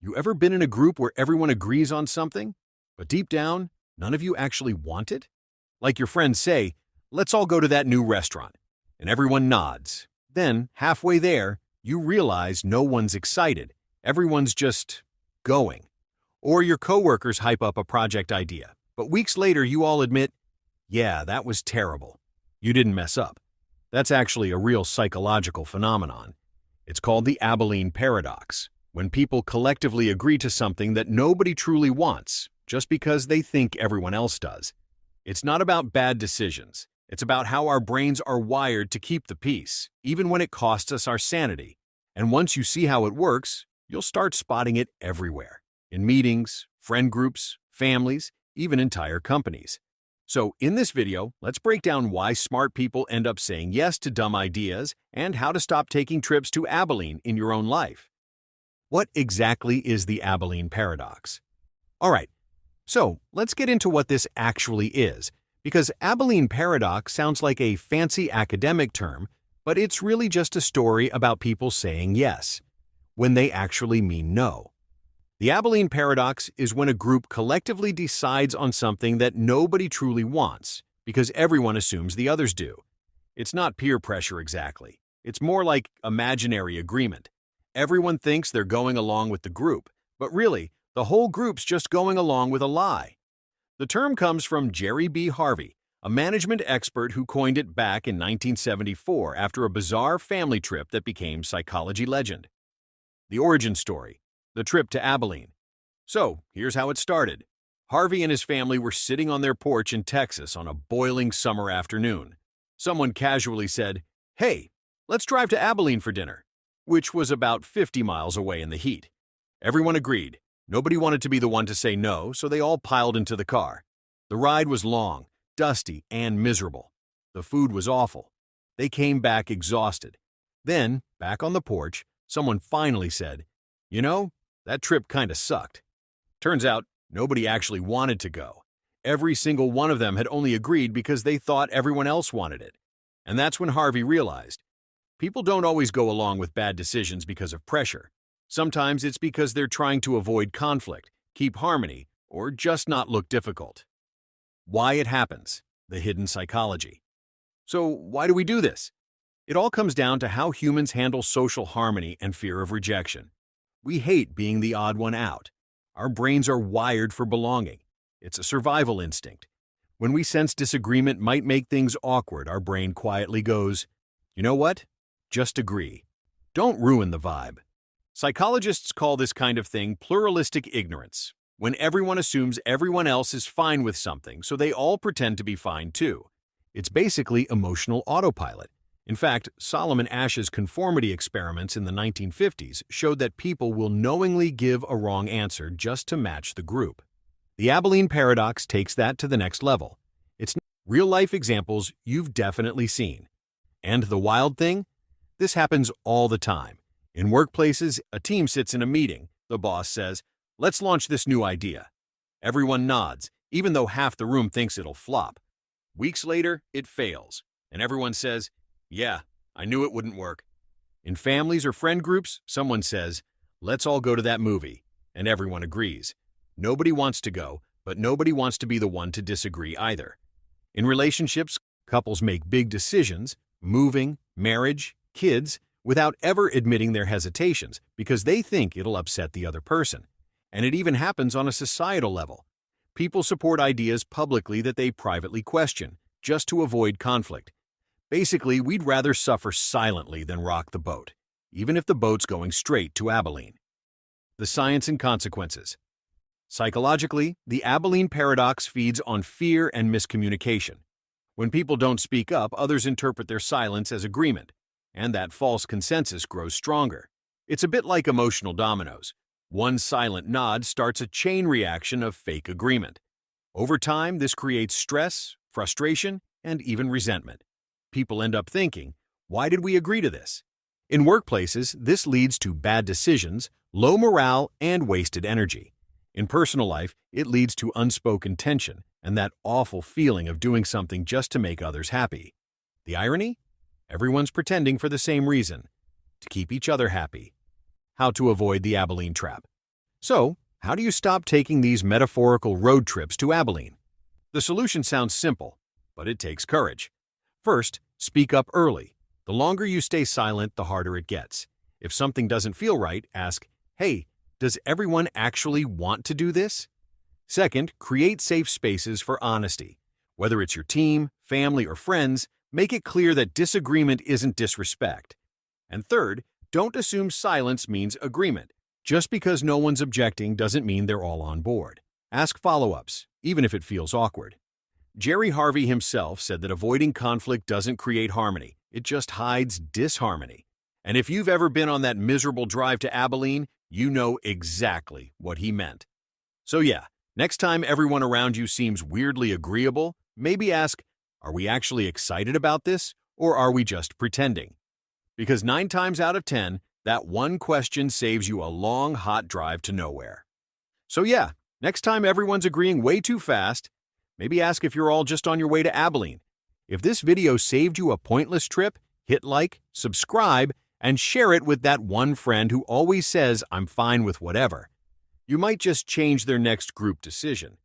You ever been in a group where everyone agrees on something, but deep down, none of you actually want it? Like your friends say, let's all go to that new restaurant, and everyone nods. Then, halfway there, you realize no one's excited. Everyone's just going. Or your coworkers hype up a project idea, but weeks later you all admit, yeah, that was terrible. You didn't mess up. That's actually a real psychological phenomenon. It's called the Abilene Paradox, when people collectively agree to something that nobody truly wants, just because they think everyone else does. It's not about bad decisions. It's about how our brains are wired to keep the peace, even when it costs us our sanity. And once you see how it works, you'll start spotting it everywhere. In meetings, friend groups, families, even entire companies. So in this video, let's break down why smart people end up saying yes to dumb ideas and how to stop taking trips to Abilene in your own life. What exactly is the Abilene Paradox? All right, so let's get into what this actually is, because Abilene Paradox sounds like a fancy academic term, but it's really just a story about people saying yes, when they actually mean no. The Abilene Paradox is when a group collectively decides on something that nobody truly wants, because everyone assumes the others do. It's not peer pressure exactly. It's more like imaginary agreement. Everyone thinks they're going along with the group, but really, the whole group's just going along with a lie. The term comes from Jerry B. Harvey, a management expert who coined it back in 1974 after a bizarre family trip that became psychology legend. The origin story. The trip to Abilene. So, here's how it started. Harvey and his family were sitting on their porch in Texas on a boiling summer afternoon. Someone casually said, "Hey, let's drive to Abilene for dinner," which was about 50 miles away in the heat. Everyone agreed. Nobody wanted to be the one to say no, so they all piled into the car. The ride was long, dusty, and miserable. The food was awful. They came back exhausted. Then, back on the porch, someone finally said, "You know, that trip kinda sucked." Turns out, nobody actually wanted to go. Every single one of them had only agreed because they thought everyone else wanted it. And that's when Harvey realized, people don't always go along with bad decisions because of pressure. Sometimes it's because they're trying to avoid conflict, keep harmony, or just not look difficult. Why it happens, the hidden psychology. So why do we do this? It all comes down to how humans handle social harmony and fear of rejection. We hate being the odd one out. Our brains are wired for belonging. It's a survival instinct. When we sense disagreement might make things awkward, our brain quietly goes, "You know what? Just agree. Don't ruin the vibe." Psychologists call this kind of thing pluralistic ignorance, when everyone assumes everyone else is fine with something, so they all pretend to be fine too. It's basically emotional autopilot. In fact, Solomon Asch's conformity experiments in the 1950s showed that people will knowingly give a wrong answer just to match the group. The Abilene Paradox takes that to the next level. It's real-life examples you've definitely seen. And the wild thing? This happens all the time. In workplaces, a team sits in a meeting. The boss says, "Let's launch this new idea." Everyone nods, even though half the room thinks it'll flop. Weeks later, it fails, and everyone says, "Yeah, I knew it wouldn't work." In families or friend groups, someone says, "Let's all go to that movie," and everyone agrees. Nobody wants to go, but nobody wants to be the one to disagree either. In relationships, couples make big decisions, moving, marriage, kids, without ever admitting their hesitations because they think it'll upset the other person. And it even happens on a societal level. People support ideas publicly that they privately question, just to avoid conflict. Basically, we'd rather suffer silently than rock the boat, even if the boat's going straight to Abilene. The science and consequences. Psychologically, the Abilene Paradox feeds on fear and miscommunication. When people don't speak up, others interpret their silence as agreement, and that false consensus grows stronger. It's a bit like emotional dominoes. One silent nod starts a chain reaction of fake agreement. Over time, this creates stress, frustration, and even resentment. People end up thinking, "Why did we agree to this?" In workplaces, this leads to bad decisions, low morale, and wasted energy. In personal life, it leads to unspoken tension and that awful feeling of doing something just to make others happy. The irony? Everyone's pretending for the same reason, to keep each other happy. How to avoid the Abilene trap. So, how do you stop taking these metaphorical road trips to Abilene? The solution sounds simple, but it takes courage. First, speak up early. The longer you stay silent, the harder it gets. If something doesn't feel right, ask, "Hey, does everyone actually want to do this?" Second, create safe spaces for honesty. Whether it's your team, family, or friends, make it clear that disagreement isn't disrespect. And third, don't assume silence means agreement. Just because no one's objecting doesn't mean they're all on board. Ask follow-ups, even if it feels awkward. Jerry Harvey himself said that avoiding conflict doesn't create harmony, it just hides disharmony. And if you've ever been on that miserable drive to Abilene, you know exactly what he meant. So yeah, next time everyone around you seems weirdly agreeable, maybe ask, are we actually excited about this, or are we just pretending? Because 9 times out of 10, that one question saves you a long, hot drive to nowhere. So yeah, next time everyone's agreeing way too fast, maybe ask if you're all just on your way to Abilene. If this video saved you a pointless trip, hit like, subscribe, and share it with that one friend who always says, "I'm fine with whatever." You might just change their next group decision.